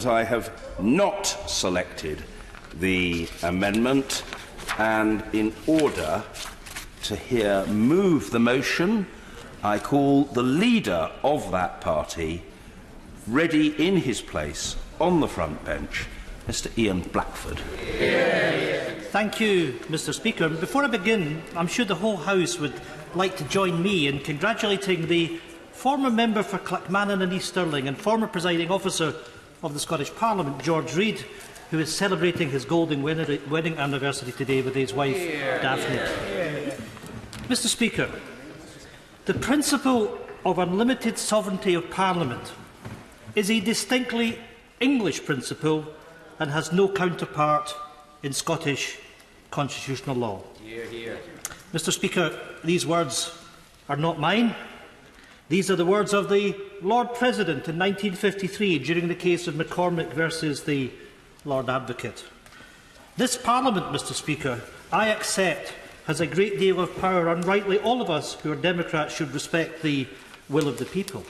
I have not selected the amendment, and in order to move the motion, I call the leader of that party ready in his place on the front bench, Mr. Ian Blackfort. Thank you, Mr. Speaker. Before I begin, I'm sure the whole House would like to join me in congratulating the former member for Clackmannan and East Stirling and former presiding officer of the Scottish Parliament, George Reid, who is celebrating his golden wedding anniversary today with his wife, Daphne. Mr. Speaker, the principle of unlimited sovereignty of Parliament is a distinctly English principle and has no counterpart in Scottish constitutional law. Mr. Speaker, these words are not mine. These are the words of the Lord President in 1953 during the case of McCormick versus the Lord Advocate. This Parliament, Mr. Speaker, I accept, has a great deal of power, and rightly all of us who are Democrats should respect the will of the people.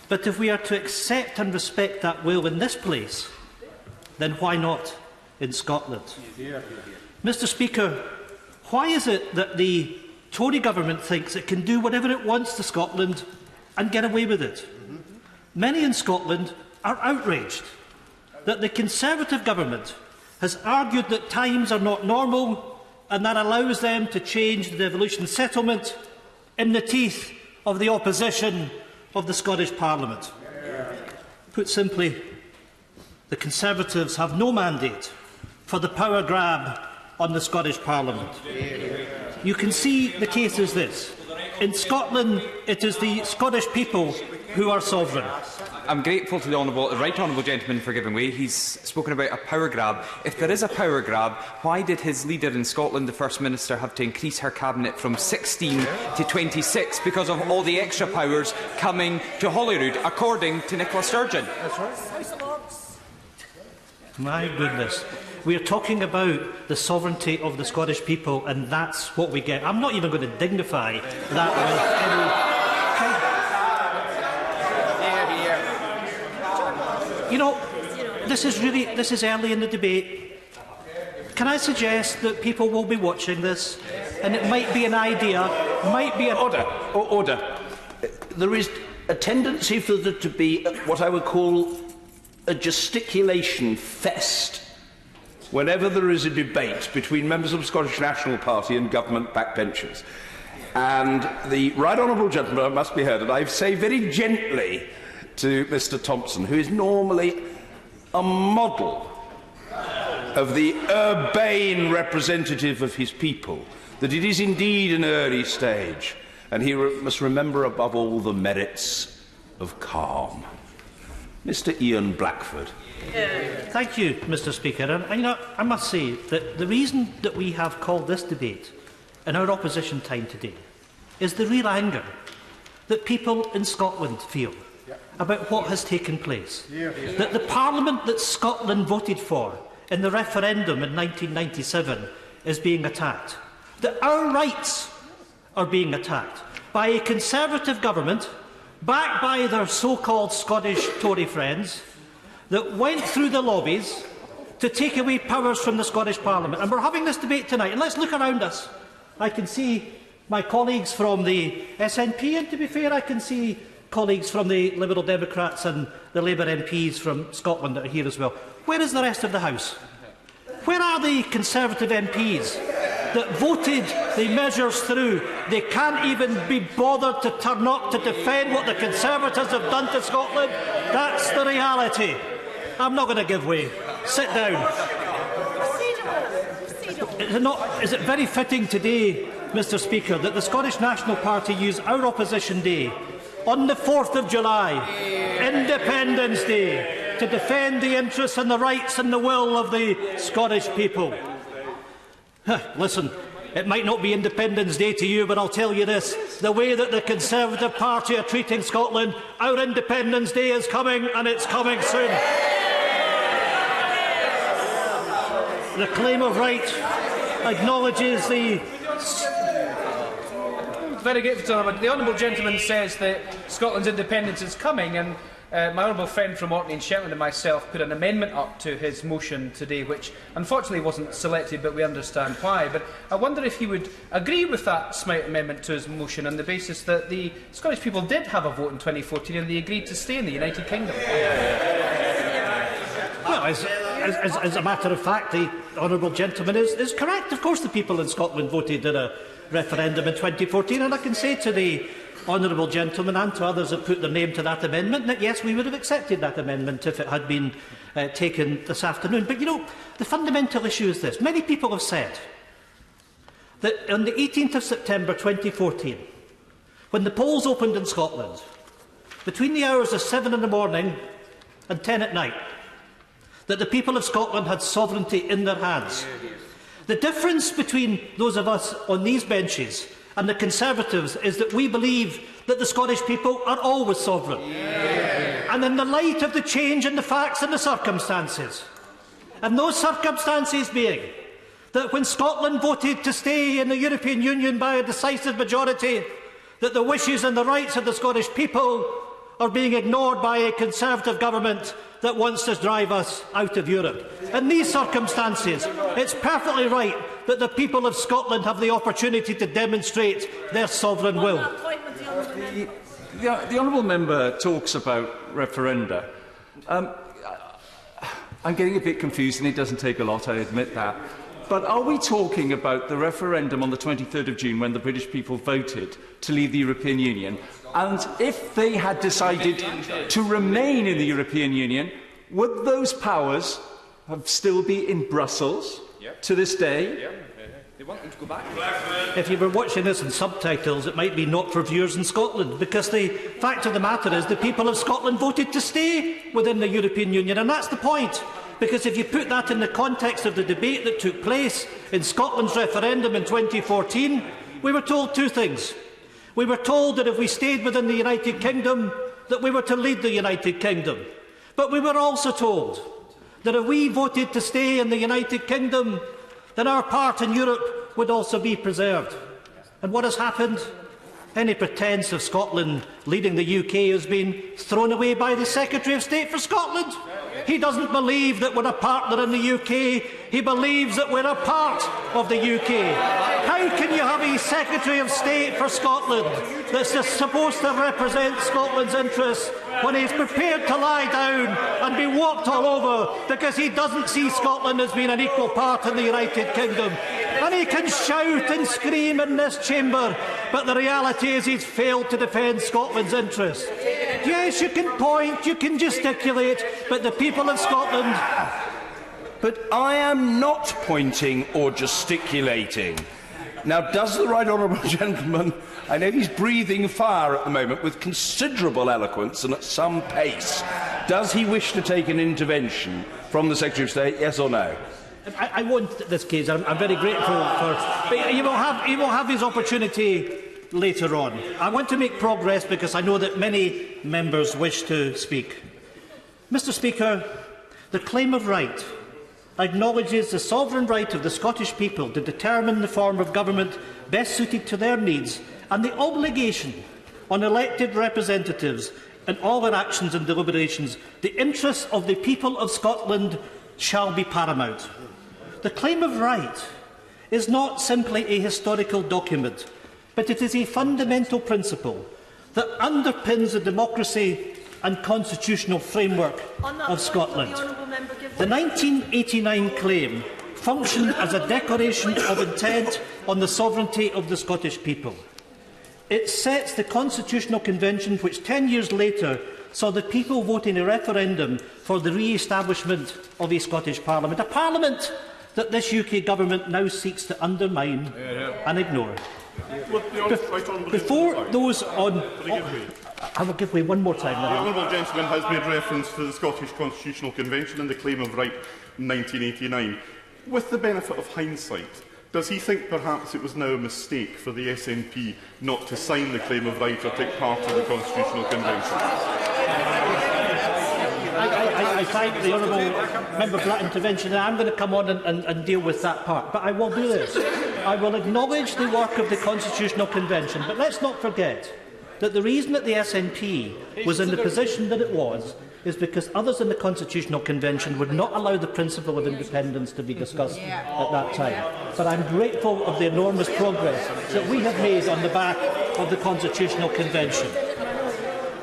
But if we are to accept and respect that will in this place, then why not in Scotland? Mr. Speaker, why is it that the Tory government thinks it can do whatever it wants to Scotland and get away with it? Many in Scotland are outraged that the Conservative government has argued that times are not normal and that allows them to change the devolution settlement in the teeth of the opposition of the Scottish Parliament. Put simply, the Conservatives have no mandate for the power grab on the Scottish Parliament. You can see the case is this. In Scotland, it is the Scottish people who are sovereign. I'm grateful to the right honourable gentleman for giving way. He's spoken about a power grab. If there is a power grab, why did his leader in Scotland, the First Minister, have to increase her cabinet from 16 to 26 because of all the extra powers coming to Holyrood, according to Nicola Sturgeon? That's right. My goodness. We are talking about the sovereignty of the Scottish people, and that's what we get. I'm not even going to dignify that with any... You know, this is early in the debate. Can I suggest that people will be watching this, and it might be an idea, might be an... Order. There is a tendency for there to be what I would call a gesticulation fest whenever there is a debate between members of the Scottish National Party and government backbenchers. And the right honourable gentleman must be heard, and I say very gently to Mr Thompson, who is normally a model of the urbane representative of his people, that it is indeed an early stage, and he must remember above all the merits of calm. Mr Ian Blackfort. Thank you, Mr Speaker. And I must say that the reason that we have called this debate in our opposition time today is the real anger that people in Scotland feel about what has taken place. That the Parliament that Scotland voted for in the referendum in 1997 is being attacked. That our rights are being attacked by a Conservative government backed by their so-called Scottish Tory friends that went through the lobbies to take away powers from the Scottish Parliament. And we're having this debate tonight, and let's look around us. I can see my colleagues from the SNP, and to be fair, I can see colleagues from the Liberal Democrats and the Labour MPs from Scotland that are here as well. Where is the rest of the House? Where are the Conservative MPs that voted the measures through? They can't even be bothered to turn up to defend what the Conservatives have done to Scotland. That's the reality. I'm not going to give way. Sit down. Is it very fitting today, Mr Speaker, that the Scottish National Party use our opposition day on the 4th of July, Independence Day, to defend the interests and the rights and the will of the Scottish people? Listen, it might not be Independence Day to you, but I'll tell you this. The way that the Conservative Party are treating Scotland, our Independence Day is coming, and it's coming soon. The claim of right acknowledges the... Very grateful to him. The honourable gentleman says that Scotland's independence is coming, and my honourable friend from Orkney and Shetland and myself put an amendment up to his motion today, which unfortunately wasn't selected, but we understand why. But I wonder if he would agree with that Smythe amendment to his motion on the basis that the Scottish people did have a vote in 2014 and they agreed to stay in the United Kingdom. Well, as a matter of fact, the honourable gentleman is correct. Of course the people in Scotland voted in a referendum in 2014, and I can say to the honourable gentleman and to others that put their name to that amendment that yes, we would have accepted that amendment if it had been taken this afternoon. But you know, the fundamental issue is this. Many people have said that on the 18th of September 2014, when the polls opened in Scotland, between the hours of 7 in the morning and 10 at night, that the people of Scotland had sovereignty in their hands. The difference between those of us on these benches and the Conservatives is that we believe that the Scottish people are always sovereign. And in the light of the change in the facts and the circumstances, and those circumstances being that when Scotland voted to stay in the European Union by a decisive majority, that the wishes and the rights of the Scottish people are being ignored by a Conservative government that wants to drive us out of Europe. In these circumstances, it's perfectly right that the people of Scotland have the opportunity to demonstrate their sovereign will. The honourable member talks about referenda. I'm getting a bit confused, and it doesn't take a lot, I admit that. But are we talking about the referendum on the 23rd of June when the British people voted to leave the European Union? And if they had decided to remain in the European Union, would those powers still be in Brussels to this day? They want them to go back. If you were watching this in subtitles, it might be not for viewers in Scotland, because the fact of the matter is the people of Scotland voted to stay within the European Union, and that's the point. Because if you put that in the context of the debate that took place in Scotland's referendum in 2014, we were told two things. We were told that if we stayed within the United Kingdom, that we were to lead the United Kingdom. But we were also told that if we voted to stay in the United Kingdom, then our part in Europe would also be preserved. And what has happened? Any pretence of Scotland leading the UK has been thrown away by the Secretary of State for Scotland. He doesn't believe that we're a partner in the UK. He believes that we're a part of the UK. How can you have a Secretary of State for Scotland that's just supposed to represent Scotland's interests when he's prepared to lie down and be walked all over because he doesn't see Scotland as being an equal part in the United Kingdom? And he can shout and scream in this chamber, but the reality is he's failed to defend Scotland's interests. Yes, you can point, you can gesticulate, but the people of Scotland... But I am not pointing or gesticulating. Now, does the right honourable gentleman, I know he's breathing fire at the moment with considerable eloquence and at some pace, does he wish to take an intervention from the Secretary of State, yes or no? I won't in this case. I'm very grateful for... But he will have his opportunity later on. I want to make progress because I know that many members wish to speak. Mr Speaker, the claim of right acknowledges the sovereign right of the Scottish people to determine the form of government best suited to their needs and the obligation on elected representatives in all their actions and deliberations. The interests of the people of Scotland shall be paramount. The claim of right is not simply a historical document, but it is a fundamental principle that underpins the democracy and constitutional framework of Scotland. The 1989 claim functioned as a declaration of intent on the sovereignty of the Scottish people. It sets the Constitutional Convention which 10 years later saw the people vote in a referendum for the re-establishment of a Scottish Parliament, a Parliament that this UK government now seeks to undermine and ignore. Before those on... I will give way one more time. The honourable gentleman has made reference to the Scottish Constitutional Convention and the Claim of Right in 1989. With the benefit of hindsight, does he think perhaps it was now a mistake for the SNP not to sign the Claim of Right or take part in the Constitutional Convention? I thank the honourable member for that intervention, and I'm going to come on and deal with that part. But I will do this. I will acknowledge the work of the Constitutional Convention, but let's not forget that the reason that the SNP was in the position that it was is because others in the Constitutional Convention would not allow the principle of independence to be discussed at that time. But I'm grateful of the enormous progress that we have made on the back of the Constitutional Convention.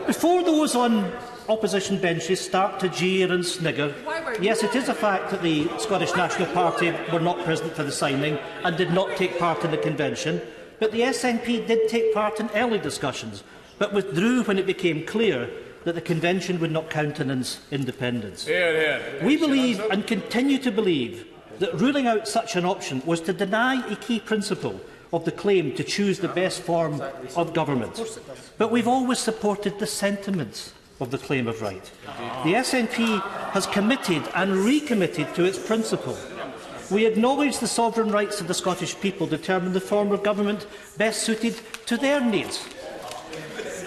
Before those on opposition benches start to jeer and snigger, yes, it is a fact that the Scottish National Party were not present for the signing and did not take part in the convention, but the SNP did take part in early discussions, but withdrew when it became clear that the convention would not countenance independence. We believe and continue to believe that ruling out such an option was to deny a key principle of the claim to choose the best form of government. But we've always supported the sentiments of the claim of right. The SNP has committed and recommitted to its principle. We acknowledge the sovereign rights of the Scottish people determine the form of government best suited to their needs. I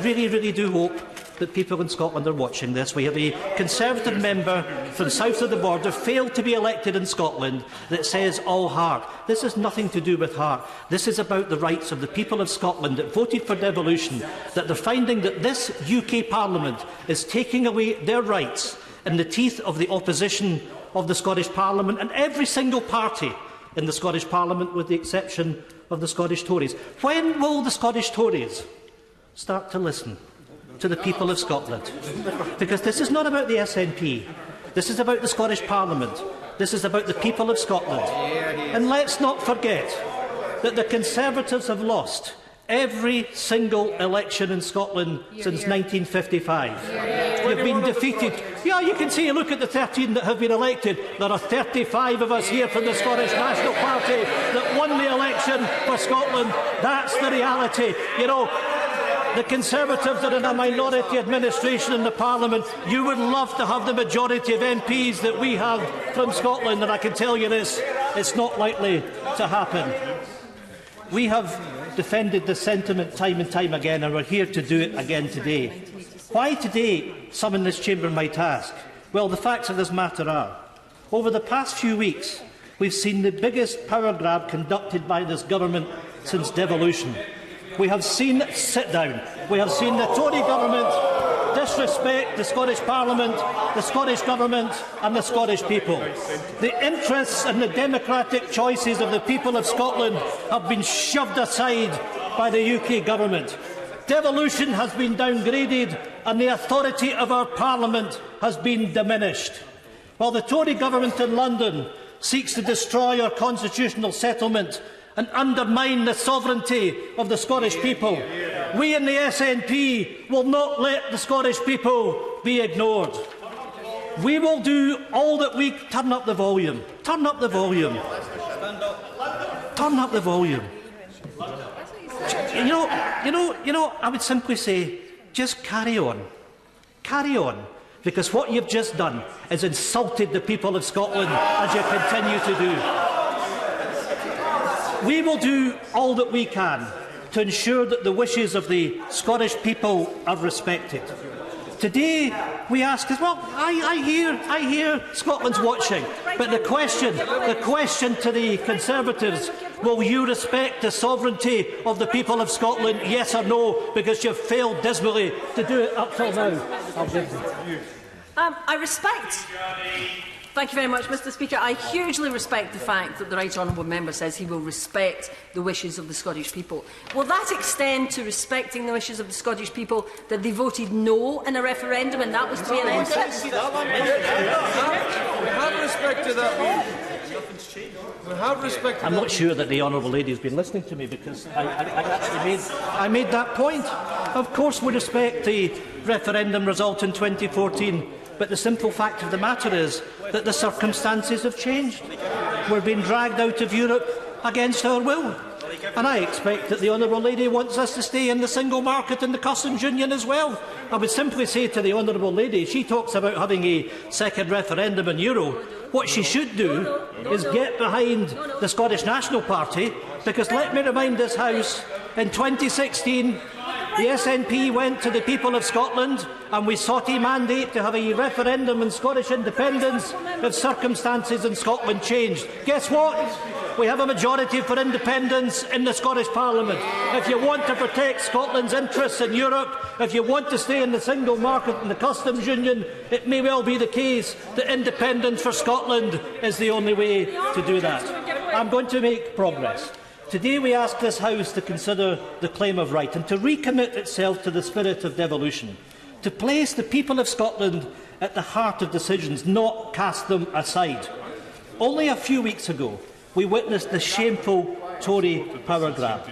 really do hope that people in Scotland are watching this. We have a Conservative member from south of the border failed to be elected in Scotland that says all heart. This has nothing to do with heart. This is about the rights of the people of Scotland that voted for devolution, that they're finding that this UK Parliament is taking away their rights in the teeth of the opposition of the Scottish Parliament and every single party in the Scottish Parliament, with the exception of the Scottish Tories. When will the Scottish Tories start to listen to the people of Scotland? Because this is not about the SNP. This is about the Scottish Parliament. This is about the people of Scotland. And let's not forget that the Conservatives have lost every single election in Scotland since 1955. We've been defeated. Yeah, you can see, look at the 13 that have been elected. There are 35 of us here from the Scottish National Party that won the election for Scotland. That's the reality. The Conservatives are in a minority administration in the Parliament. You would love to have the majority of MPs that we have from Scotland, and I can tell you this, it's not likely to happen. We have defended the sentiment time and time again, and we're here to do it again today. Why today, some in this chamber might ask? Well, the facts of this matter are, over the past few weeks, we've seen the biggest power grab conducted by this government since devolution. We have seen We have seen the Tory government disrespect the Scottish Parliament, the Scottish Government and the Scottish people. The interests and the democratic choices of the people of Scotland have been shoved aside by the UK Government. Devolution has been downgraded and the authority of our Parliament has been diminished. While the Tory Government in London seeks to destroy our constitutional settlement and undermine the sovereignty of the Scottish people, we in the SNP will not let the Scottish people be ignored. We will do all that we... Turn up the volume. Turn up the volume. Turn up the volume. I would simply say, just carry on. Carry on. Because what you've just done is insulted the people of Scotland, as you continue to do. We will do all that we can to ensure that the wishes of the Scottish people are respected. Today, we ask as well, I hear Scotland's watching, but the question to the Conservatives, will you respect the sovereignty of the people of Scotland, yes or no, because you've failed dismally to do it up till now? I respect... Thank you very much, Mr Speaker. I hugely respect the fact that the Right Honourable Member says he will respect the wishes of the Scottish people. Will that extend to respecting the wishes of the Scottish people that they voted no in a referendum and that was to be an end to it? We have respected that. We have respected I'm not sure that the Honourable Lady has been listening to me, because I actually made that point. Of course we respect the referendum result in 2014. But the simple fact of the matter is that the circumstances have changed. We're being dragged out of Europe against our will. And I expect that the Honourable Lady wants us to stay in the single market and the customs union as well. I would simply say to the Honourable Lady, she talks about having a second referendum in Euro. What she should do is get behind the Scottish National Party, because let me remind this House, in 2016, the SNP went to the people of Scotland and we sought a mandate to have a referendum on Scottish independence if circumstances in Scotland changed. Guess what? We have a majority for independence in the Scottish Parliament. If you want to protect Scotland's interests in Europe, if you want to stay in the single market and the customs union, it may well be the case that independence for Scotland is the only way to do that. I'm going to make progress. Today we ask this House to consider the claim of right and to recommit itself to the spirit of devolution, to place the people of Scotland at the heart of decisions, not cast them aside. Only a few weeks ago, we witnessed the shameful Tory power grab.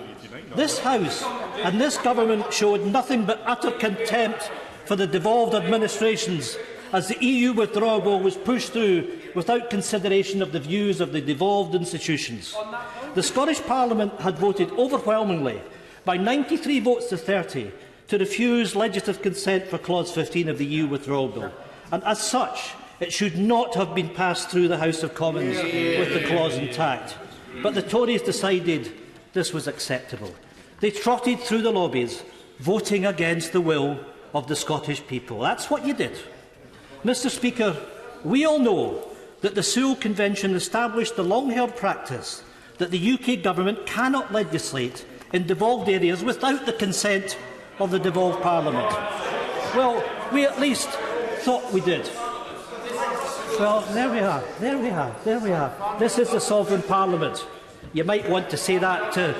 This House and this Government showed nothing but utter contempt for the devolved administrations as the EU withdrawal bill was pushed through without consideration of the views of the devolved institutions. The Scottish Parliament had voted overwhelmingly, by 93 votes to 30, to refuse legislative consent for Clause 15 of the EU withdrawal bill, and as such, it should not have been passed through the House of Commons with the clause intact. But the Tories decided this was acceptable. They trotted through the lobbies, voting against the will of the Scottish people. That's what you did. Mr. Speaker, we all know that the Sewell Convention established the long-held practice that the UK Government cannot legislate in devolved areas without the consent of the devolved Parliament. Well, we at least thought we did. Well, there we are, there we are, there we are. This is the sovereign Parliament. You might want to say that to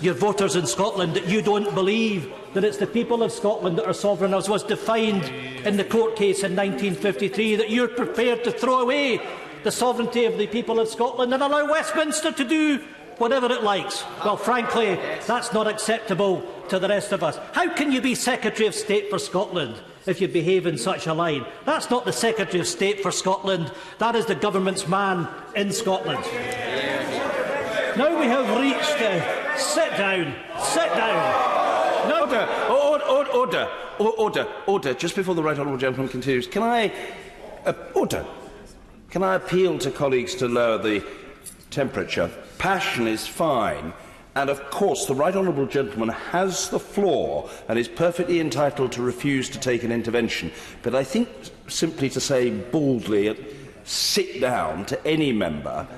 your voters in Scotland, that you don't believe that it's the people of Scotland that are sovereign, as was defined in the court case in 1953, that you're prepared to throw away the sovereignty of the people of Scotland and allow Westminster to do whatever it likes. Well, frankly, that's not acceptable to the rest of us. How can you be Secretary of State for Scotland if you behave in such a line? That's not the Secretary of State for Scotland. That is the government's man in Scotland. Now we have reached... sit down. Sit down. No. Order. Just before the right honourable gentleman continues, can I... order. Can I appeal to colleagues to lower the temperature? Passion is fine. And, of course, the right honourable gentleman has the floor and is perfectly entitled to refuse to take an intervention. But I think simply to say baldly, sit down to any member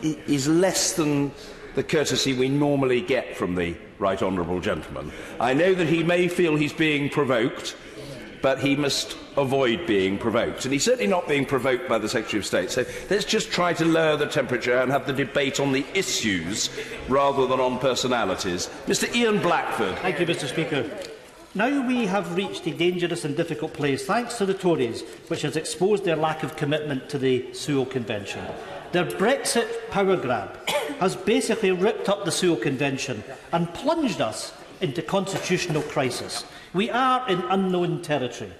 is less than the courtesy we normally get from the right honourable gentleman. I know that he may feel he's being provoked, but he must avoid being provoked. And he's certainly not being provoked by the Secretary of State. So let's just try to lower the temperature and have the debate on the issues rather than on personalities. Mr Ian Blackfort. Thank you, Mr Speaker. Now we have reached a dangerous and difficult place, thanks to the Tories, which has exposed their lack of commitment to the Sewell Convention. Their Brexit power grab has basically ripped up the Sewell Convention and plunged us into constitutional crisis. We are in unknown territory.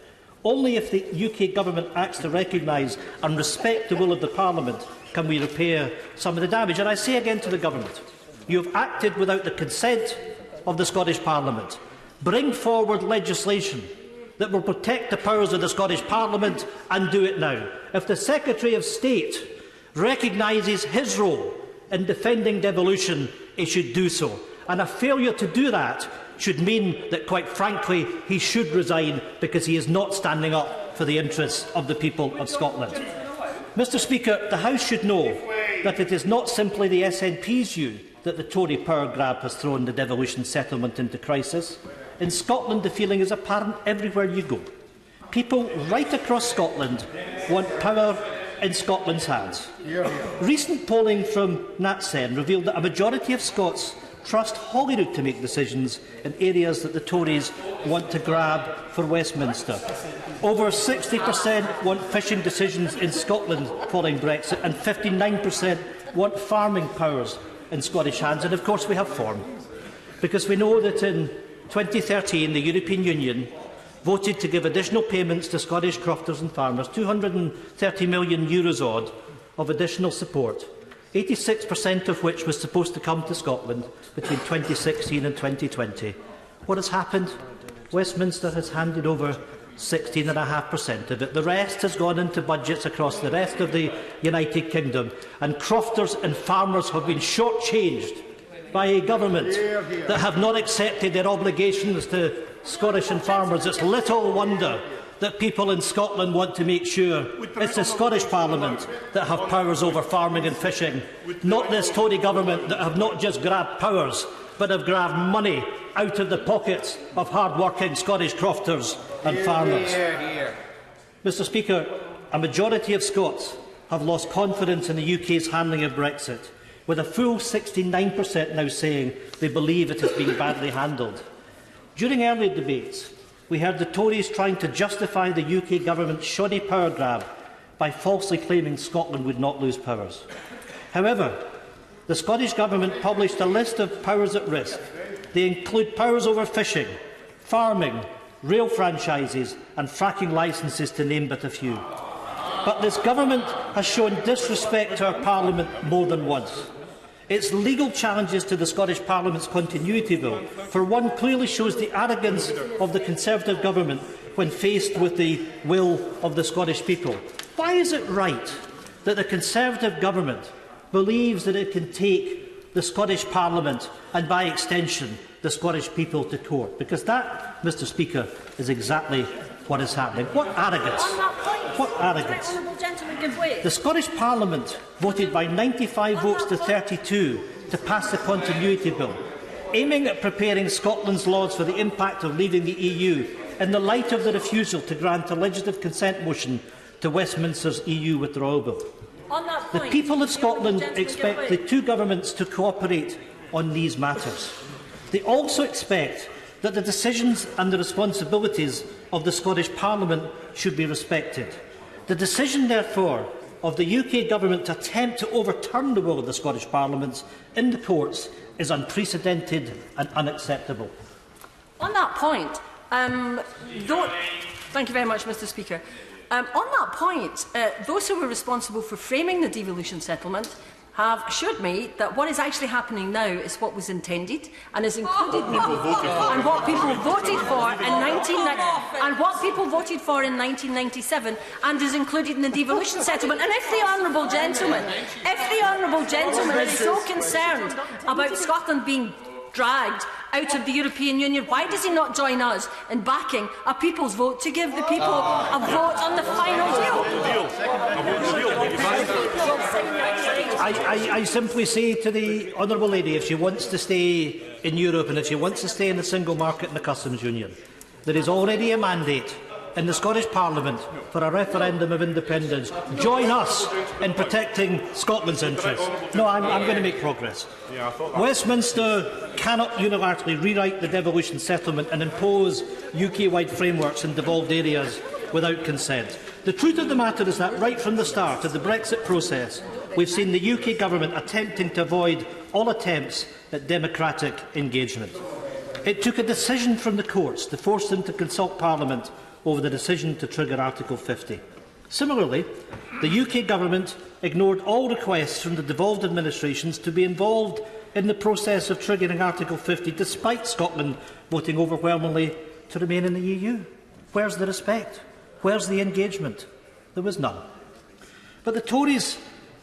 Only if the UK Government acts to recognise and respect the will of the Parliament can we repair some of the damage. And I say again to the Government, you have acted without the consent of the Scottish Parliament. Bring forward legislation that will protect the powers of the Scottish Parliament, and do it now. If the Secretary of State recognises his role in defending devolution, he should do so. And a failure to do that should mean that, quite frankly, he should resign, because he is not standing up for the interests of the people of Scotland. Mr Speaker, the House should know that it is not simply the SNP's view that the Tory power grab has thrown the devolution settlement into crisis. In Scotland, the feeling is apparent everywhere you go. People right across Scotland want power in Scotland's hands. Recent polling from NatSen revealed that a majority of Scots trust Holyrood to make decisions in areas that the Tories want to grab for Westminster. Over 60% want fishing decisions in Scotland following Brexit, and 59% want farming powers in Scottish hands. And of course we have form, because we know that in 2013 the European Union voted to give additional payments to Scottish crofters and farmers, €230 million odd of additional support, 86% of which was supposed to come to Scotland between 2016 and 2020. What has happened? Westminster has handed over 16.5% of it. The rest has gone into budgets across the rest of the United Kingdom, and crofters and farmers have been shortchanged by a government that have not accepted their obligations to Scottish and farmers. It's little wonder that people in Scotland want to make sure it's the Scottish Parliament that have powers over farming and fishing, not this Tory government that have not just grabbed powers, but have grabbed money out of the pockets of hard-working Scottish crofters and farmers. Mr Speaker, a majority of Scots have lost confidence in the UK's handling of Brexit, with a full 69% now saying they believe it has been badly handled. During earlier debates, we heard the Tories trying to justify the UK government's shoddy power grab by falsely claiming Scotland would not lose powers. However, the Scottish Government published a list of powers at risk. They include powers over fishing, farming, rail franchises and fracking licences, to name but a few. But this Government has shown disrespect to our Parliament more than once. Its legal challenges to the Scottish Parliament's continuity bill, for one, clearly shows the arrogance of the Conservative Government when faced with the will of the Scottish people. Why is it right that the Conservative Government believes that it can take the Scottish Parliament and, by extension, the Scottish people to court? Because that, Mr Speaker, is exactly what is happening. What arrogance! What arrogance! The Scottish Parliament voted by 95 votes to 32 to pass the Continuity Bill, aiming at preparing Scotland's laws for the impact of leaving the EU in the light of the refusal to grant a legislative consent motion to Westminster's EU withdrawal bill. The people of Scotland expect the two governments to cooperate on these matters. They also expect that the decisions and the responsibilities of the Scottish Parliament should be respected. The decision, therefore, of the UK Government to attempt to overturn the will of the Scottish Parliament in the courts is unprecedented and unacceptable. On that point, thank you very much, Mr Speaker. On that point, those who were responsible for framing the devolution settlement have assured me that what is actually happening now is what was intended and is included in the and what people voted for in 1997 and is included in the devolution settlement. And if the honourable gentleman is so concerned about Scotland being dragged out of the European Union, why does he not join us in backing a people's vote to give the people a vote on the final deal? I simply say to the honourable lady, if she wants to stay in Europe and if she wants to stay in the single market and the customs union, there is already a mandate in the Scottish Parliament for a referendum of independence. Join us in protecting Scotland's interests. No, I'm going to make progress. Westminster cannot unilaterally rewrite the devolution settlement and impose UK-wide frameworks in devolved areas without consent. The truth of the matter is that right from the start of the Brexit process, we've seen the UK Government attempting to avoid all attempts at democratic engagement. It took a decision from the courts to force them to consult Parliament over the decision to trigger Article 50. Similarly, the UK Government ignored all requests from the devolved administrations to be involved in the process of triggering Article 50, despite Scotland voting overwhelmingly to remain in the EU. Where's the respect? Where's the engagement? There was none. But the Tories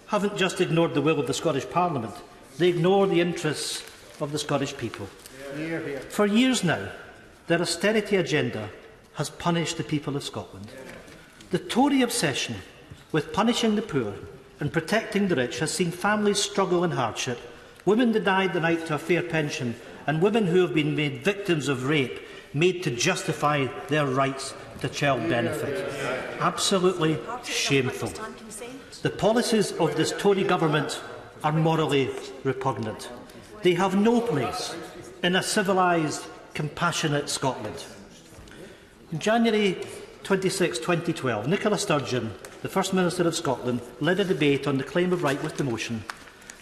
haven't just ignored the will of the Scottish Parliament, they ignore the interests of the Scottish people. For years now, their austerity agenda has punished the people of Scotland. The Tory obsession with punishing the poor and protecting the rich has seen families struggle in hardship, women denied the right to a fair pension, and women who have been made victims of rape made to justify their rights to child benefit. Absolutely shameful. The policies of this Tory government are morally repugnant. They have no place in a civilised, compassionate Scotland. In January 26, 2012, Nicola Sturgeon, the First Minister of Scotland, led a debate on the claim of right with the motion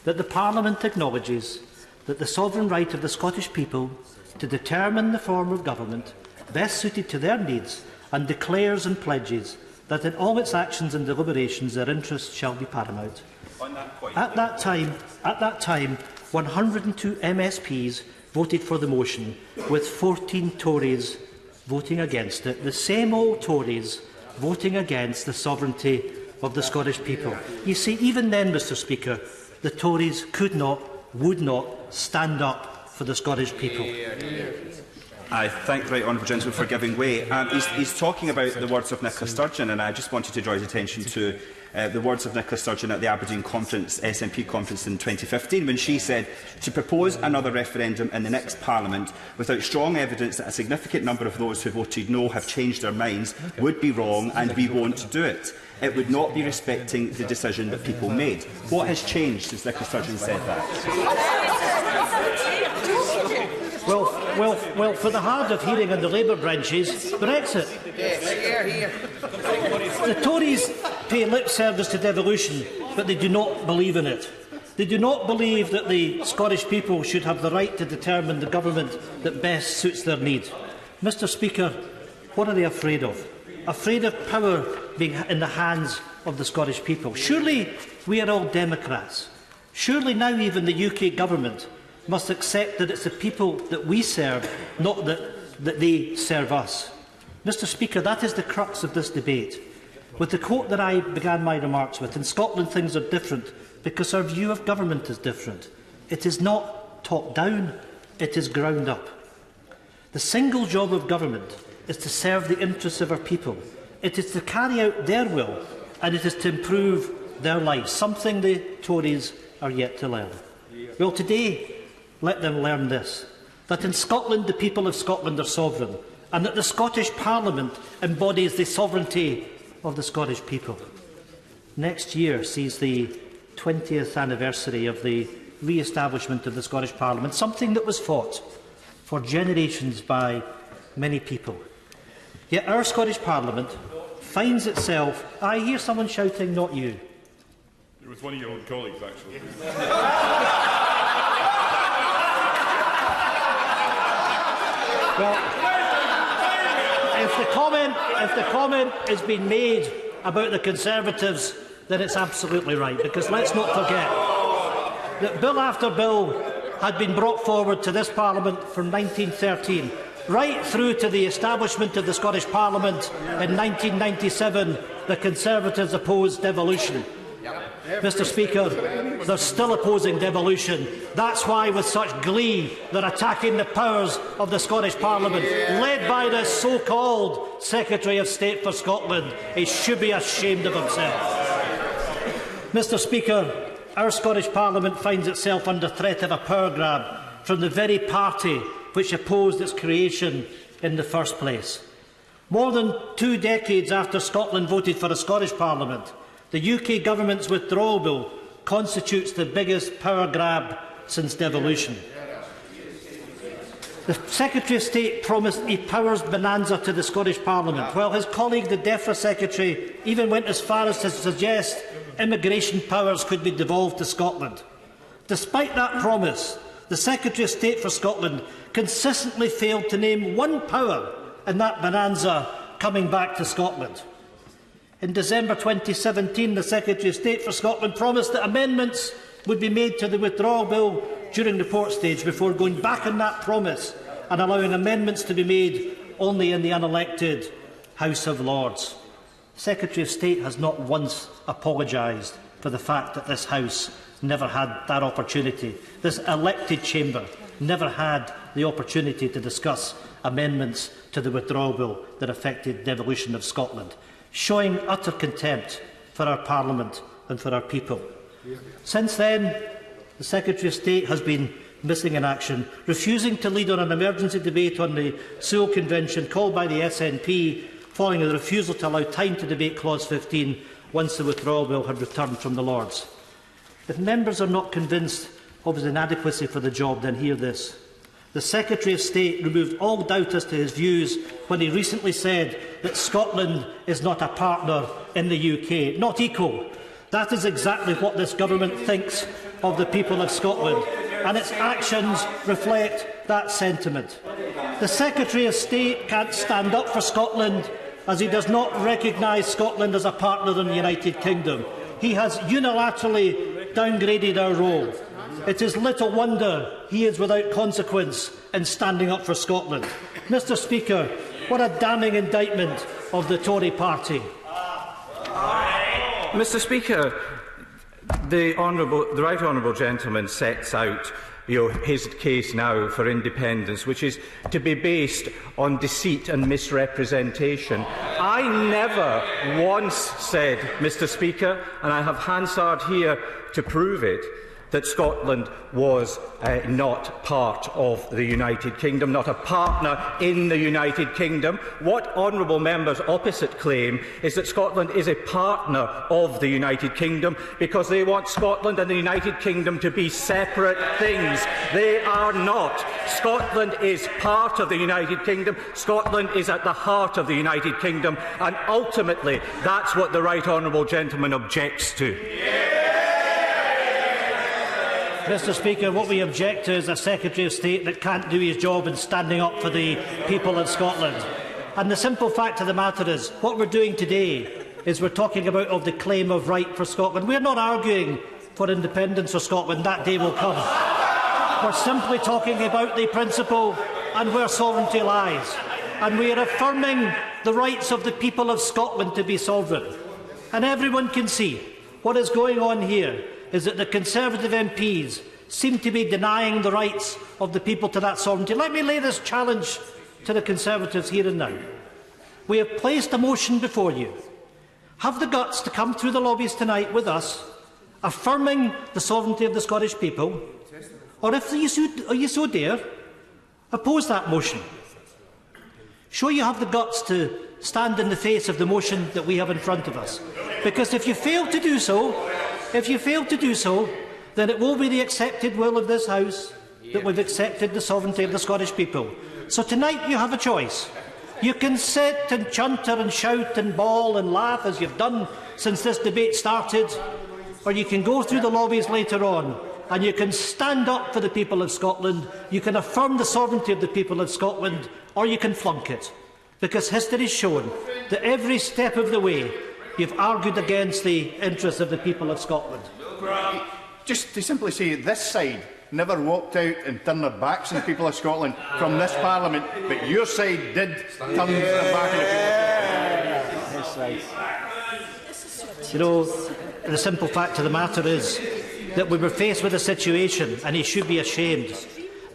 that the Parliament acknowledges that the sovereign right of the Scottish people to determine the form of government best suited to their needs and declares and pledges that in all its actions and deliberations their interests shall be paramount. At that time, 102 MSPs voted for the motion, with 14 Tories voting against it, the same old Tories voting against the sovereignty of the Scottish people. You see, even then, Mr Speaker, the Tories could not, would not stand up for the Scottish people. I thank the right honourable gentleman for giving way. He's talking about the words of Nicola Sturgeon, and I just wanted to draw his attention to the words of Nicola Sturgeon at the Aberdeen conference, SNP conference in 2015, when she said to propose another referendum in the next Parliament without strong evidence that a significant number of those who voted no have changed their minds would be wrong, and we won't do it. It would not be respecting the decision that people made. What has changed since Nicola Sturgeon said that? Well, for the hard of hearing in the Labour branches, Brexit. The Tories pay lip service to devolution, but they do not believe in it. They do not believe that the Scottish people should have the right to determine the government that best suits their needs. Mr Speaker, what are they afraid of? Afraid of power being in the hands of the Scottish people. Surely we are all democrats. Surely now even the UK government must accept that it's the people that we serve, not that they serve us. Mr Speaker, that is the crux of this debate. With the quote that I began my remarks with, in Scotland things are different because our view of government is different. It is not top-down, it is ground-up. The single job of government is to serve the interests of our people. It is to carry out their will, and it is to improve their lives, something the Tories are yet to learn. Well, today, let them learn this, that in Scotland the people of Scotland are sovereign, and that the Scottish Parliament embodies the sovereignty of the Scottish people. Next year sees the 20th anniversary of the re-establishment of the Scottish Parliament, something that was fought for generations by many people. Yet our Scottish Parliament finds itself... I hear someone shouting, not you. It was one of your own colleagues, actually. Well, if the comment has been made about the Conservatives, then it's absolutely right, because let's not forget that bill after bill had been brought forward to this Parliament from 1913, right through to the establishment of the Scottish Parliament in 1997. The Conservatives opposed devolution. Mr Speaker, they're still opposing devolution. That's why, with such glee, they're attacking the powers of the Scottish Parliament, led by this so-called Secretary of State for Scotland. He should be ashamed of himself. Mr Speaker, our Scottish Parliament finds itself under threat of a power grab from the very party which opposed its creation in the first place. More than 2 decades after Scotland voted for a Scottish Parliament, the UK Government's withdrawal bill constitutes the biggest power grab since devolution. The Secretary of State promised a powers bonanza to the Scottish Parliament, while his colleague, the DEFRA Secretary, even went as far as to suggest immigration powers could be devolved to Scotland. Despite that promise, the Secretary of State for Scotland consistently failed to name one power in that bonanza coming back to Scotland. In December 2017, the Secretary of State for Scotland promised that amendments would be made to the withdrawal bill during report stage before going back on that promise and allowing amendments to be made only in the unelected House of Lords. The Secretary of State has not once apologised for the fact that this House never had that opportunity. This elected chamber never had the opportunity to discuss amendments to the withdrawal bill that affected devolution of Scotland, showing utter contempt for our Parliament and for our people. Since then, the Secretary of State has been missing in action, refusing to lead on an emergency debate on the Sewell Convention called by the SNP, following the refusal to allow time to debate Clause 15 once the withdrawal bill had returned from the Lords. If members are not convinced of his inadequacy for the job, then hear this. The Secretary of State removed all doubt as to his views when he recently said that Scotland is not a partner in the UK, not equal. That is exactly what this government thinks of the people of Scotland, and its actions reflect that sentiment. The Secretary of State can't stand up for Scotland as he does not recognise Scotland as a partner in the United Kingdom. He has unilaterally downgraded our role. It is little wonder he is without consequence in standing up for Scotland. Mr Speaker, what a damning indictment of the Tory party. Mr Speaker, the right honourable gentleman sets out his case now for independence, which is to be based on deceit and misrepresentation. I never once said, Mr. Speaker, and I have Hansard here to prove it, that Scotland was not part of the United Kingdom, not a partner in the United Kingdom. What honourable members opposite claim is that Scotland is a partner of the United Kingdom because they want Scotland and the United Kingdom to be separate things. They are not. Scotland is part of the United Kingdom. Scotland is at the heart of the United Kingdom, and ultimately that's what the right honourable gentleman objects to. Mr. Speaker, what we object to is a Secretary of State that can't do his job in standing up for the people of Scotland. And the simple fact of the matter is, what we're doing today is we're talking about the claim of right for Scotland. We're not arguing for independence of Scotland. That day will come. We're simply talking about the principle and where sovereignty lies. And we are affirming the rights of the people of Scotland to be sovereign. And everyone can see what is going on here is that the Conservative MPs seem to be denying the rights of the people to that sovereignty. Let me lay this challenge to the Conservatives here and now. We have placed a motion before you. Have the guts to come through the lobbies tonight with us, affirming the sovereignty of the Scottish people, or if you so dare, oppose that motion. Show you have the guts to stand in the face of the motion that we have in front of us. Because if you fail to do so, then it will be the accepted will of this House that we've accepted the sovereignty of the Scottish people. So tonight you have a choice. You can sit and chunter and shout and bawl and laugh as you've done since this debate started, or you can go through the lobbies later on and you can stand up for the people of Scotland, you can affirm the sovereignty of the people of Scotland, or you can flunk it. Because history has shown that every step of the way you've argued against the interests of the people of Scotland. Just to simply say, this side never walked out and turned their backs on the people of Scotland from this Parliament, but your side did turn their back on the people of Scotland. You know, the simple fact of the matter is that we were faced with a situation, and he should be ashamed,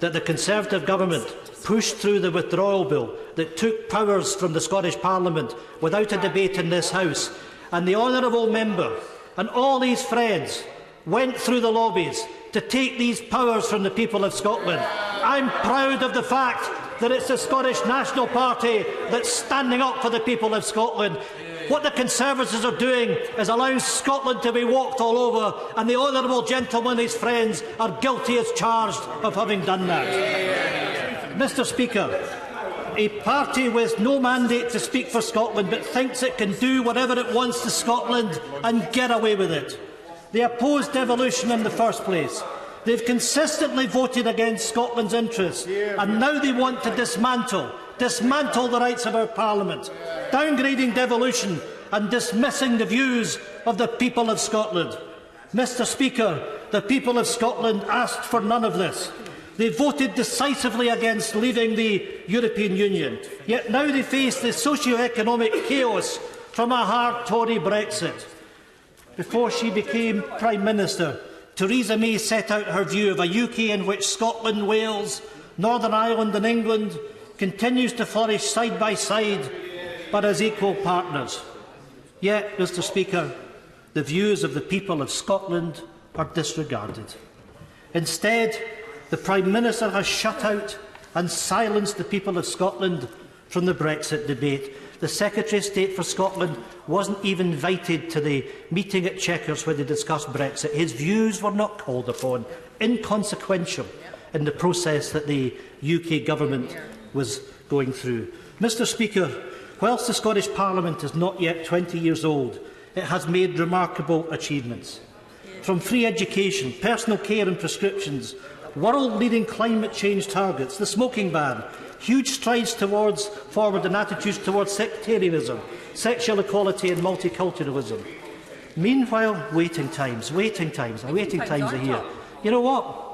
that the Conservative government pushed through the withdrawal bill that took powers from the Scottish Parliament without a debate in this House. And the honourable member and all his friends went through the lobbies to take these powers from the people of Scotland. I'm proud of the fact that it's the Scottish National Party that's standing up for the people of Scotland. What the Conservatives are doing is allowing Scotland to be walked all over, and the honourable gentleman and his friends are guilty as charged of having done that. Mr. Speaker, a party with no mandate to speak for Scotland but thinks it can do whatever it wants to Scotland and get away with it. They opposed devolution in the first place. They've consistently voted against Scotland's interests, and now they want to dismantle the rights of our Parliament, downgrading devolution and dismissing the views of the people of Scotland. Mr. Speaker, the people of Scotland asked for none of this. They voted decisively against leaving the European Union, yet now they face the socio-economic chaos from a hard Tory Brexit. Before she became Prime Minister, Theresa May set out her view of a UK in which Scotland, Wales, Northern Ireland and England continues to flourish side by side, but as equal partners. Yet, Mr. Speaker, the views of the people of Scotland are disregarded. Instead, the Prime Minister has shut out and silenced the people of Scotland from the Brexit debate. The Secretary of State for Scotland wasn't even invited to the meeting at Chequers where they discussed Brexit. His views were not called upon, inconsequential in the process that the UK Government was going through. Mr. Speaker, whilst the Scottish Parliament is not yet 20 years old, it has made remarkable achievements. From free education, personal care and prescriptions, world-leading climate change targets, the smoking ban, huge strides forward in attitudes towards sectarianism, sexual equality and multiculturalism. Meanwhile, waiting times are here. You know what?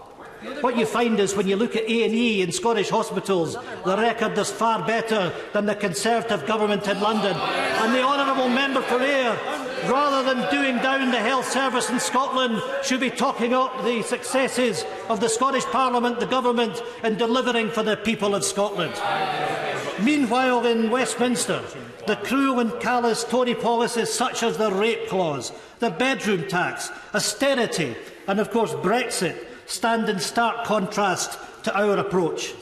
What you find is when you look at A&E in Scottish hospitals, the record is far better than the Conservative government in London. And the honourable Honourable Member for Ayr, rather than doing down the health service in Scotland, should be talking up the successes of the Scottish Parliament, the Government, in delivering for the people of Scotland. Meanwhile, in Westminster, the cruel and callous Tory policies such as the rape clause, the bedroom tax, austerity and, of course, Brexit stand in stark contrast to our approach.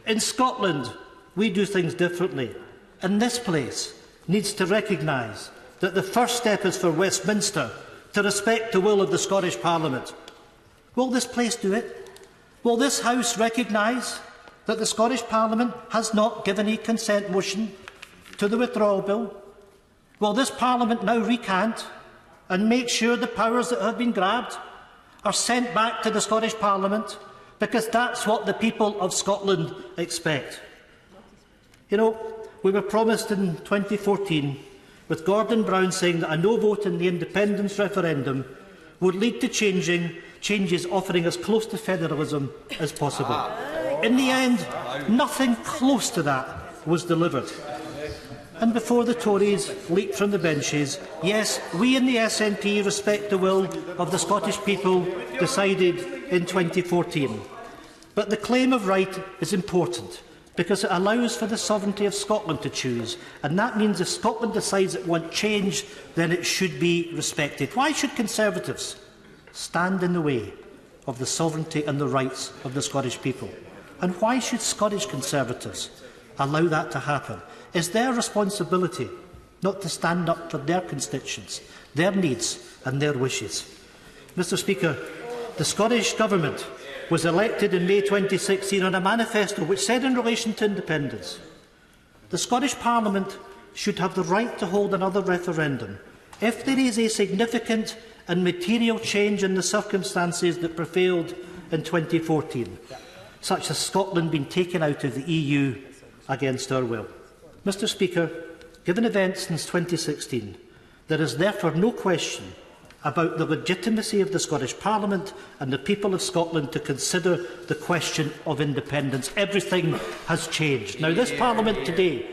In Scotland, we do things differently, and this place needs to recognise that the first step is for Westminster to respect the will of the Scottish Parliament. Will this place do it? Will this House recognise that the Scottish Parliament has not given a consent motion to the withdrawal bill? Will this Parliament now recant and make sure the powers that have been grabbed are sent back to the Scottish Parliament? Because that's what the people of Scotland expect. You know, we were promised in 2014, with Gordon Brown saying that a no vote in the independence referendum would lead to changes offering as close to federalism as possible. In the end, nothing close to that was delivered. And before the Tories leaped from the benches, yes, we in the SNP respect the will of the Scottish people decided in 2014. But the claim of right is important, because it allows for the sovereignty of Scotland to choose, and that means if Scotland decides it wants change, then it should be respected. Why should Conservatives stand in the way of the sovereignty and the rights of the Scottish people? And why should Scottish Conservatives allow that to happen? It's their responsibility not to stand up for their constituents, their needs and their wishes. Mr. Speaker, the Scottish Government was elected in May 2016 on a manifesto which said in relation to independence, the Scottish Parliament should have the right to hold another referendum if there is a significant and material change in the circumstances that prevailed in 2014, such as Scotland being taken out of the EU against our will. Mr. Speaker, given events since 2016, there is therefore no question about the legitimacy of the Scottish Parliament and the people of Scotland to consider the question of independence. Everything has changed. Now, this Parliament today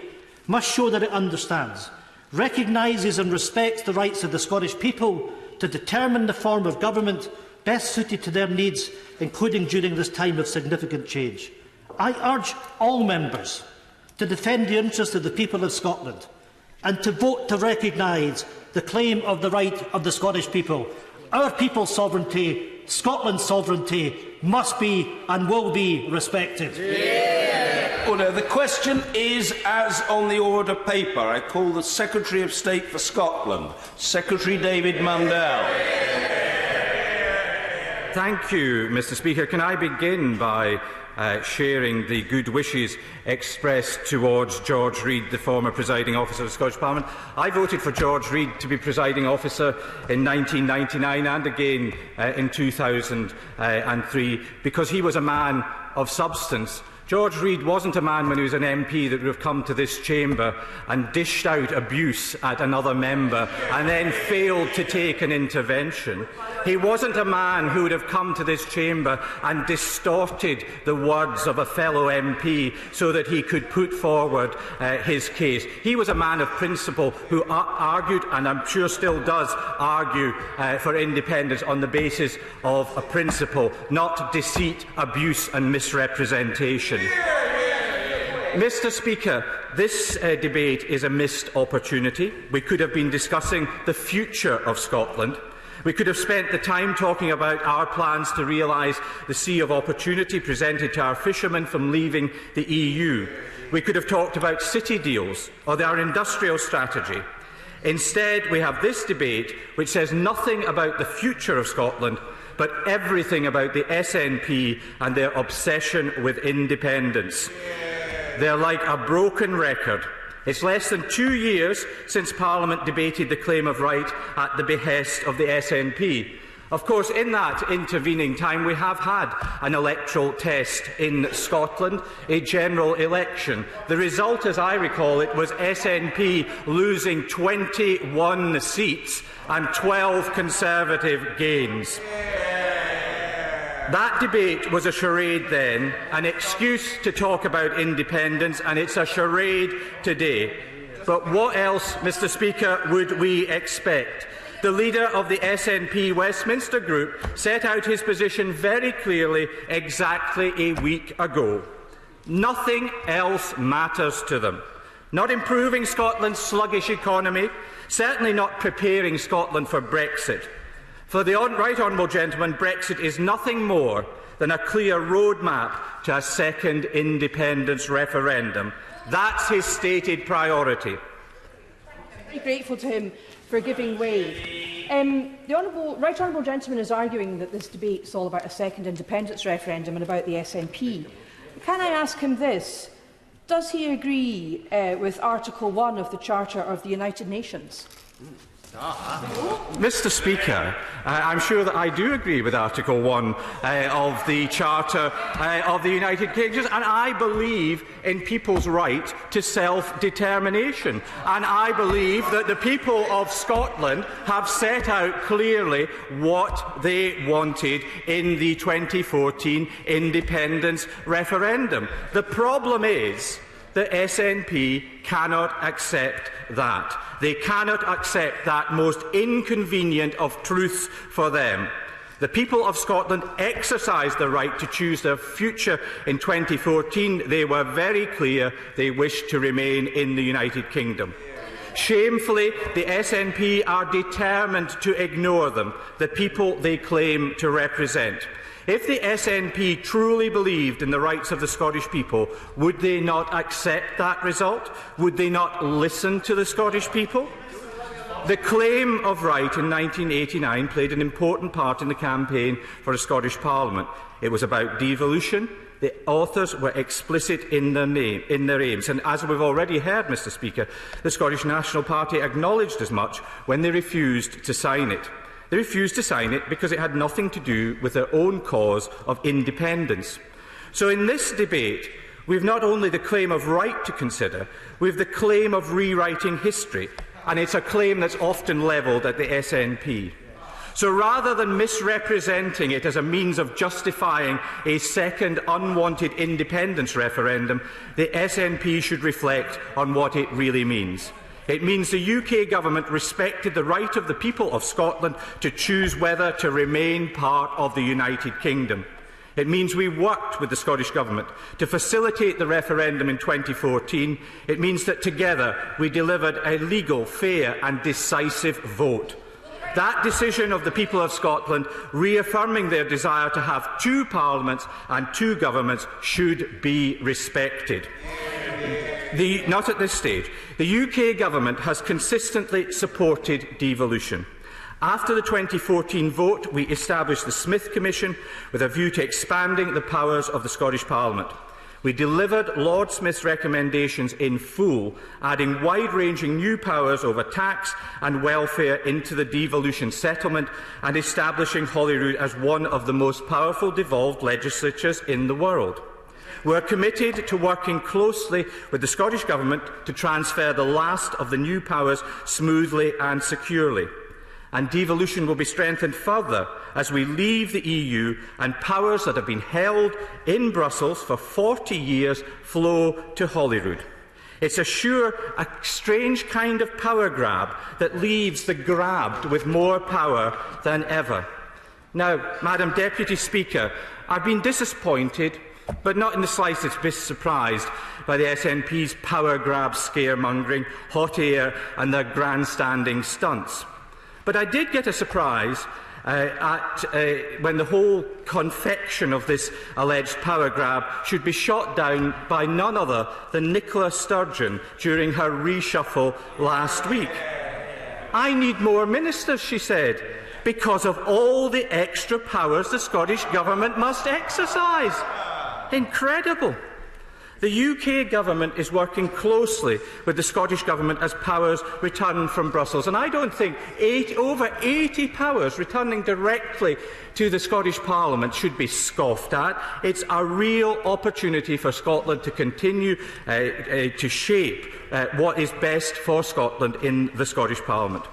must show that it understands, recognises and respects the rights of the Scottish people to determine the form of government best suited to their needs, including during this time of significant change. I urge all members to defend the interests of the people of Scotland and to vote to recognise the claim of the right of the Scottish people. Our people's sovereignty, Scotland's sovereignty, must be and will be respected. Order. The question is as on the order paper. I call the Secretary of State for Scotland, Secretary David Mundell. Thank you, Mr. Speaker. Can I begin by sharing the good wishes expressed towards George Reid, the former presiding officer of the Scottish Parliament. I voted for George Reid to be presiding officer in 1999 and again in 2003 because he was a man of substance. George Reid wasn't a man when he was an MP that would have come to this chamber and dished out abuse at another member and then failed to take an intervention. He wasn't a man who would have come to this chamber and distorted the words of a fellow MP so that he could put forward his case. He was a man of principle who argued, and I'm sure still does argue, for independence on the basis of a principle, not deceit, abuse and misrepresentation. Mr. Speaker, this debate is a missed opportunity. We could have been discussing the future of Scotland. We could have spent the time talking about our plans to realise the sea of opportunity presented to our fishermen from leaving the EU. We could have talked about city deals or our industrial strategy. Instead, we have this debate which says nothing about the future of Scotland, but everything about the SNP and their obsession with independence. They're like a broken record. It's less than 2 years since Parliament debated the claim of right at the behest of the SNP. Of course, in that intervening time, we have had an electoral test in Scotland, a general election. The result, as I recall it, was SNP losing 21 seats and 12 Conservative gains. That debate was a charade then, an excuse to talk about independence, and it's a charade today. But what else, Mr Speaker, would we expect? The leader of the SNP Westminster Group set out his position very clearly exactly a week ago. Nothing else matters to them. Not improving Scotland's sluggish economy, certainly not preparing Scotland for Brexit. For the Right Honourable Gentleman, Brexit is nothing more than a clear roadmap to a second independence referendum. That's his stated priority. I'm very grateful to him for giving way. The Right Honourable Gentleman is arguing that this debate is all about a second independence referendum and about the SNP. Can I ask him this? Does he agree with Article 1 of the Charter of the United Nations? Mr Speaker, I'm sure that I do agree with Article 1 of the Charter of the United Kingdom, and I believe in people's right to self-determination. And I believe that the people of Scotland have set out clearly what they wanted in the 2014 independence referendum. The problem is the SNP cannot accept that. They cannot accept that most inconvenient of truths for them. The people of Scotland exercised the right to choose their future in 2014. They were very clear they wished to remain in the United Kingdom. Shamefully, the SNP are determined to ignore them, the people they claim to represent. If the SNP truly believed in the rights of the Scottish people, would they not accept that result? Would they not listen to the Scottish people? The claim of right in 1989 played an important part in the campaign for a Scottish Parliament. It was about devolution. The authors were explicit in their aims. And as we've already heard, Mr Speaker, the Scottish National Party acknowledged as much when they refused to sign it. They refused to sign it because it had nothing to do with their own cause of independence. So in this debate, we have not only the claim of right to consider, we have the claim of rewriting history, and it's a claim that's often levelled at the SNP. So rather than misrepresenting it as a means of justifying a second unwanted independence referendum, the SNP should reflect on what it really means. It means the UK Government respected the right of the people of Scotland to choose whether to remain part of the United Kingdom. It means we worked with the Scottish Government to facilitate the referendum in 2014. It means that together we delivered a legal, fair and decisive vote. That decision of the people of Scotland, reaffirming their desire to have two parliaments and two governments, should be respected. Not at this stage. The UK Government has consistently supported devolution. After the 2014 vote, we established the Smith Commission with a view to expanding the powers of the Scottish Parliament. We delivered Lord Smith's recommendations in full, adding wide-ranging new powers over tax and welfare into the devolution settlement and establishing Holyrood as one of the most powerful devolved legislatures in the world. We are committed to working closely with the Scottish Government to transfer the last of the new powers smoothly and securely. And devolution will be strengthened further as we leave the EU and powers that have been held in Brussels for 40 years flow to Holyrood. It's a strange kind of power grab that leaves the grabbed with more power than ever. Now, Madam Deputy Speaker, I've been disappointed, but not in the slightest bit surprised by the SNP's power grab scaremongering, hot air and their grandstanding stunts. But I did get a surprise when the whole confection of this alleged power grab should be shot down by none other than Nicola Sturgeon during her reshuffle last week. I need more ministers, she said, because of all the extra powers the Scottish Government must exercise. Incredible. The UK Government is working closely with the Scottish Government as powers return from Brussels. And I don't think over 80 powers returning directly to the Scottish Parliament should be scoffed at. It's a real opportunity for Scotland to continue to shape what is best for Scotland in the Scottish Parliament.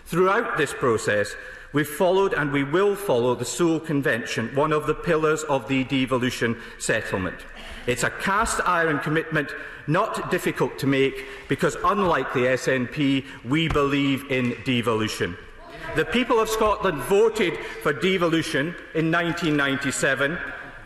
Throughout this process, we've followed and we will follow the Sewell Convention, one of the pillars of the devolution settlement. It's a cast-iron commitment, not difficult to make, because unlike the SNP, we believe in devolution. The people of Scotland voted for devolution in 1997.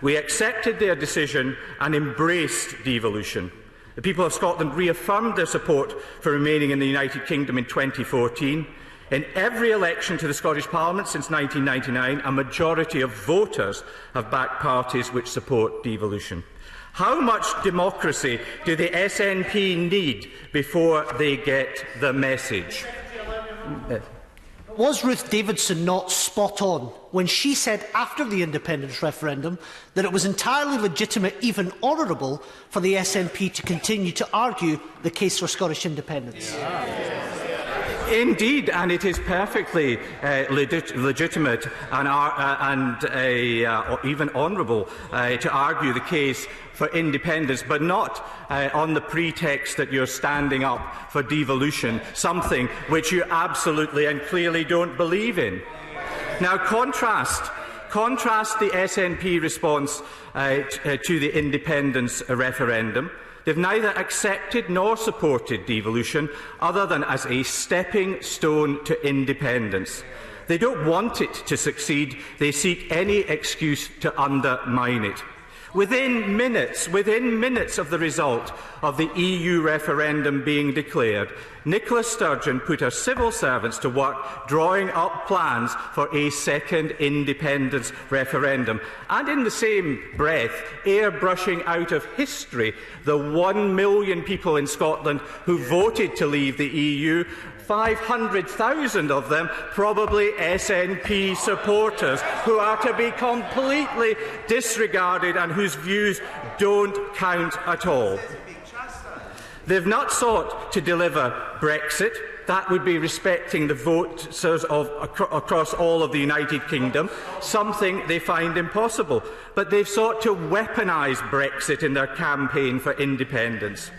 We accepted their decision and embraced devolution. The people of Scotland reaffirmed their support for remaining in the United Kingdom in 2014. In every election to the Scottish Parliament since 1999, a majority of voters have backed parties which support devolution. How much democracy do the SNP need before they get the message? Was Ruth Davidson not spot on when she said after the independence referendum that it was entirely legitimate, even honourable, for the SNP to continue to argue the case for Scottish independence? Indeed, and it is perfectly legitimate and even honourable to argue the case for independence, but not on the pretext that you're standing up for devolution, something which you absolutely and clearly don't believe in. Now, contrast the SNP response to the independence referendum. They've neither accepted nor supported devolution, other than as a stepping stone to independence. They don't want it to succeed. They seek any excuse to undermine it. Within minutes of the result of the EU referendum being declared, Nicola Sturgeon put her civil servants to work drawing up plans for a second independence referendum, and in the same breath airbrushing out of history the 1 million people in Scotland who voted to leave the EU. 500,000 of them probably SNP supporters who are to be completely disregarded and whose views don't count at all. They've not sought to deliver Brexit. That would be respecting the votes across all of the United Kingdom, something they find impossible. But they've sought to weaponise Brexit in their campaign for independence.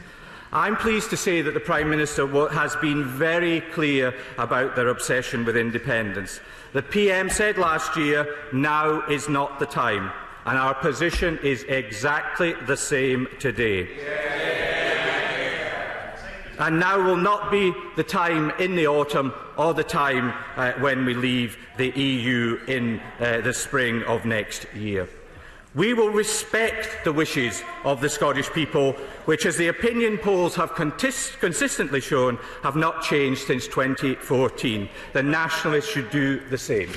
I'm pleased to say that the Prime Minister has been very clear about their obsession with independence. The PM said last year, now is not the time, and our position is exactly the same today. And now will not be the time in the autumn or the time when we leave the EU in the spring of next year. We will respect the wishes of the Scottish people, which, as the opinion polls have consistently shown, have not changed since 2014. The Nationalists should do the same.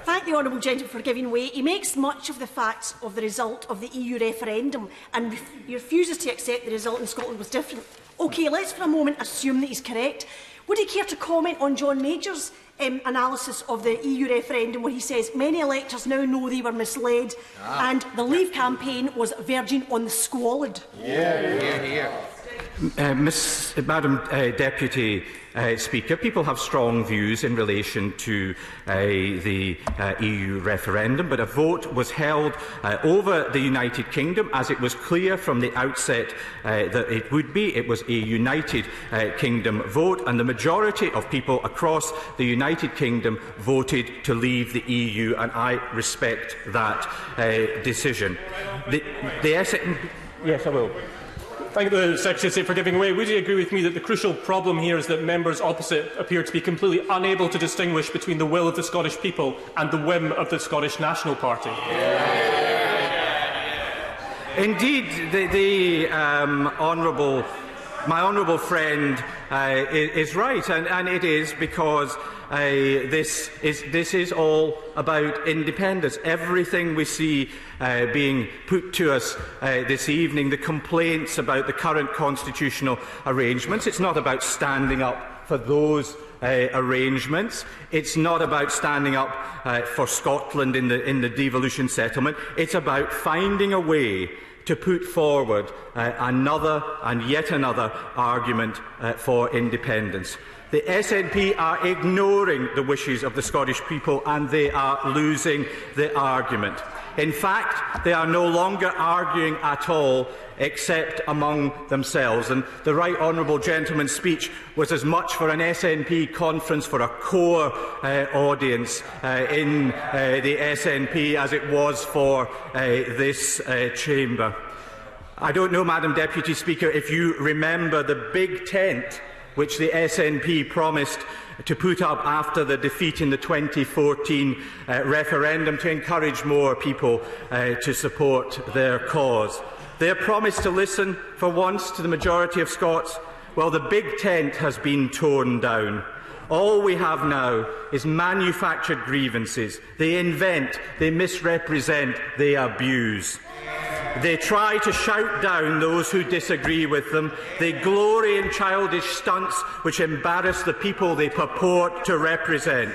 Thank the honourable gentleman for giving way. He makes much of the facts of the result of the EU referendum and he refuses to accept the result in Scotland was different. OK, let's for a moment assume that he's correct. Would he care to comment on John Major's analysis of the EU referendum, where he says many electors now know they were misled and the Leave campaign was verging on the squalid? Madam Deputy Speaker, people have strong views in relation to the EU referendum, but a vote was held over the United Kingdom, as it was clear from the outset that it would be. It was a United Kingdom vote, and the majority of people across the United Kingdom voted to leave the EU, and I respect that decision. Yes, I will. Thank the Secretary of State for giving way. Would you agree with me that the crucial problem here is that members opposite appear to be completely unable to distinguish between the will of the Scottish people and the whim of the Scottish National Party? Indeed, my honourable friend is right, and it is because this is all about independence. Everything we see being put to us this evening, the complaints about the current constitutional arrangements, it's not about standing up for those arrangements. It's not about standing up for Scotland in the devolution settlement. It's about finding a way to put forward another and yet another argument for independence. The SNP are ignoring the wishes of the Scottish people, and they are losing the argument. In fact, they are no longer arguing at all, except among themselves. And the Right Honourable Gentleman's speech was as much for an SNP conference for a core audience in the SNP as it was for this chamber. I don't know, Madam Deputy Speaker, if you remember the big tent which the SNP promised to put up after the defeat in the 2014 referendum to encourage more people to support their cause. Their promise to listen for once to the majority of Scots, well, the big tent has been torn down. All we have now is manufactured grievances. They invent, they misrepresent, they abuse. They try to shout down those who disagree with them. They glory in childish stunts which embarrass the people they purport to represent.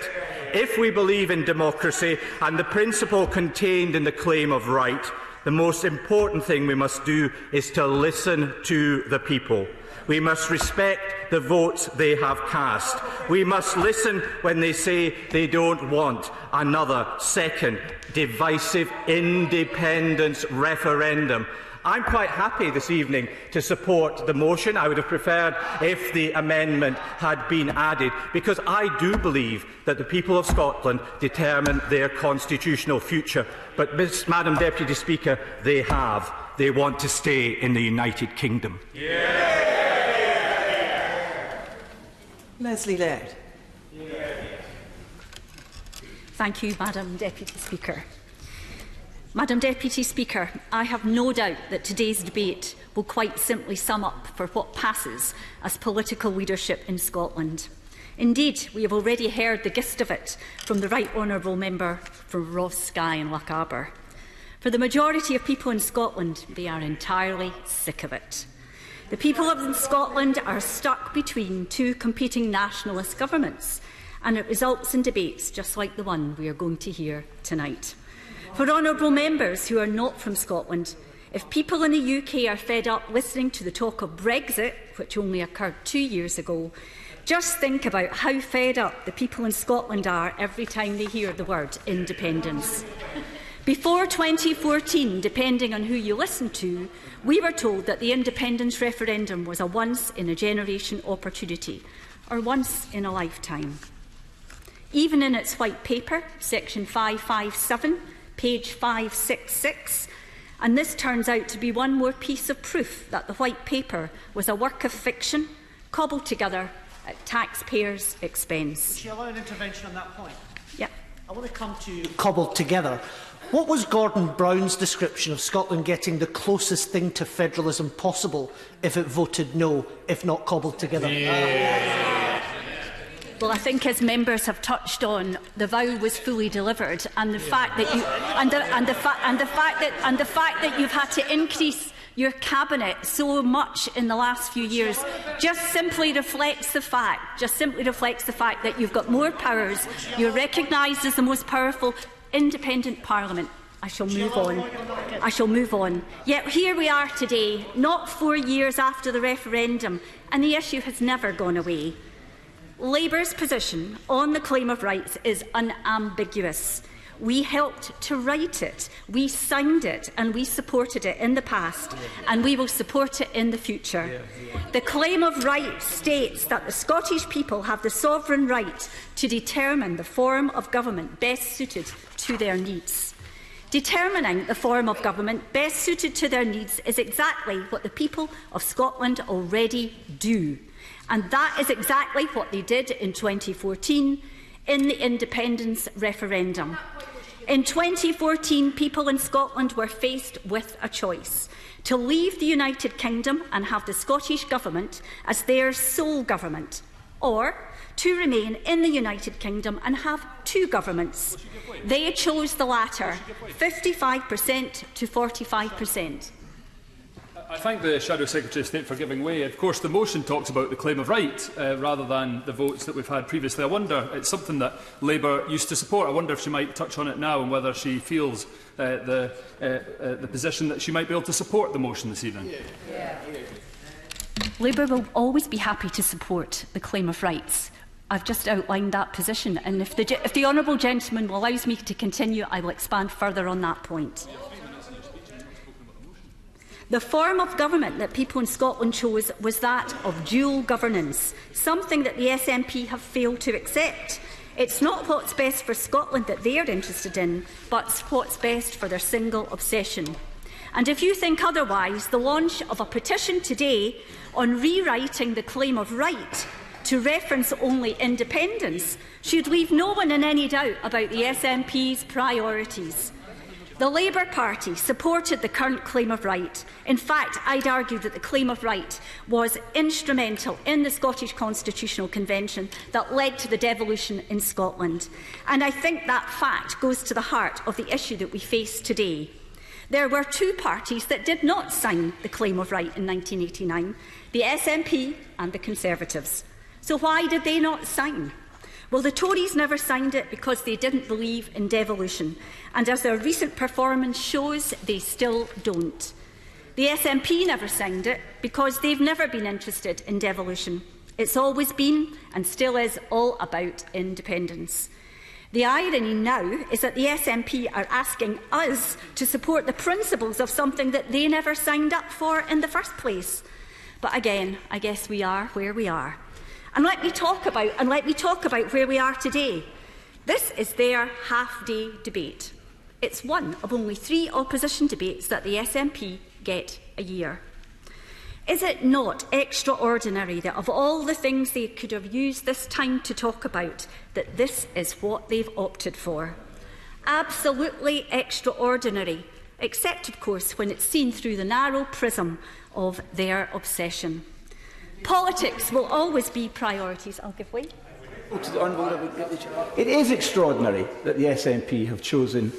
If we believe in democracy and the principle contained in the claim of right, the most important thing we must do is to listen to the people. We must respect the votes they have cast. We must listen when they say they don't want another second divisive independence referendum. I'm quite happy this evening to support the motion. I would have preferred if the amendment had been added, because I do believe that the people of Scotland determine their constitutional future. But, Madam Deputy Speaker, they have. They want to stay in the United Kingdom. Leslie Laird. Thank you, Madam Deputy Speaker. Madam Deputy Speaker, I have no doubt that today's debate will quite simply sum up for what passes as political leadership in Scotland. Indeed, we have already heard the gist of it from the Right Honourable Member from Ross Skye and Lochaber. For the majority of people in Scotland, they are entirely sick of it. The people of Scotland are stuck between two competing nationalist governments, and it results in debates just like the one we are going to hear tonight. For honourable members who are not from Scotland, if people in the UK are fed up listening to the talk of Brexit, which only occurred 2 years ago, just think about how fed up the people in Scotland are every time they hear the word independence. Before 2014, depending on who you listen to, we were told that the independence referendum was a once-in-a-generation opportunity, or once in a lifetime. Even in its white paper, section 557, page 566, and this turns out to be one more piece of proof that the white paper was a work of fiction cobbled together at taxpayers' expense. Would she allow an intervention on that point? Yep. I want to come to cobbled together. What was Gordon Brown's description of Scotland getting the closest thing to federalism possible if it voted no, if not cobbled together? Well, I think as members have touched on, the vow was fully delivered, and the fact that you the fact that you've had to increase your cabinet so much in the last few years just simply reflects the fact that you've got more powers. You're recognised as the most powerful independent parliament. I shall move on. Yet here we are today, not 4 years after the referendum, and the issue has never gone away. Labour's position on the claim of rights is unambiguous. We helped to write it, we signed it, and we supported it in the past, and we will support it in the future. The claim of rights states that the Scottish people have the sovereign right to determine the form of government best suited to their needs. Determining the form of government best suited to their needs is exactly what the people of Scotland already do. And that is exactly what they did in 2014 in the independence referendum. In 2014, people in Scotland were faced with a choice: to leave the United Kingdom and have the Scottish Government as their sole government, or to remain in the United Kingdom and have two governments. They chose the latter, 55% to 45%. I thank the Shadow Secretary of State for giving way. Of course, the motion talks about the claim of right rather than the votes that we've had previously. I wonder, it's something that Labour used to support. I wonder if she might touch on it now and whether she feels the position that she might be able to support the motion this evening. Labour will always be happy to support the claim of rights. I've just outlined that position, and if the honourable gentleman allows me to continue, I will expand further on that point. The form of government that people in Scotland chose was that of dual governance, something that the SNP have failed to accept. It's not what's best for Scotland that they are interested in, but what's best for their single obsession. And if you think otherwise, the launch of a petition today on rewriting the claim of right to reference only independence should leave no one in any doubt about the SNP's priorities. The Labour Party supported the current claim of right. In fact, I'd argue that the claim of right was instrumental in the Scottish Constitutional Convention that led to the devolution in Scotland. And I think that fact goes to the heart of the issue that we face today. There were two parties that did not sign the claim of right in 1989, the SNP and the Conservatives. So why did they not sign? Well, the Tories never signed it because they didn't believe in devolution, and as their recent performance shows, they still don't. The SNP never signed it because they've never been interested in devolution. It's always been, and still is, all about independence. The irony now is that the SNP are asking us to support the principles of something that they never signed up for in the first place. But again, I guess we are where we are. And let me talk about where we are today. This is their half-day debate. It's one of only 3 opposition debates that the SNP get a year. Is it not extraordinary that of all the things they could have used this time to talk about, that this is what they've opted for? Absolutely extraordinary, except, of course, when it's seen through the narrow prism of their obsession. Politics will always be priorities. I'll give way. It is extraordinary that the SNP have chosen,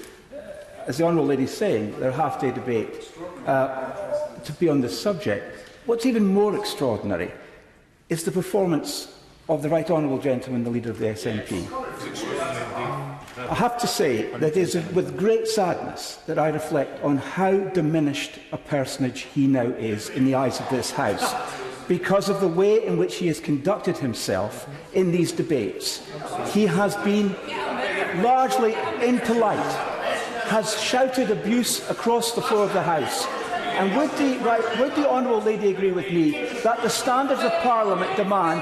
as the Honourable Lady is saying, their half-day debate to be on this subject. What's even more extraordinary is the performance of the Right Honourable Gentleman, the Leader of the SNP. I have to say that it is with great sadness that I reflect on how diminished a personage he now is in the eyes of this House, because of the way in which he has conducted himself in these debates. He has been largely impolite, has shouted abuse across the floor of the House. And would the Honourable Lady agree with me that the standards of Parliament demand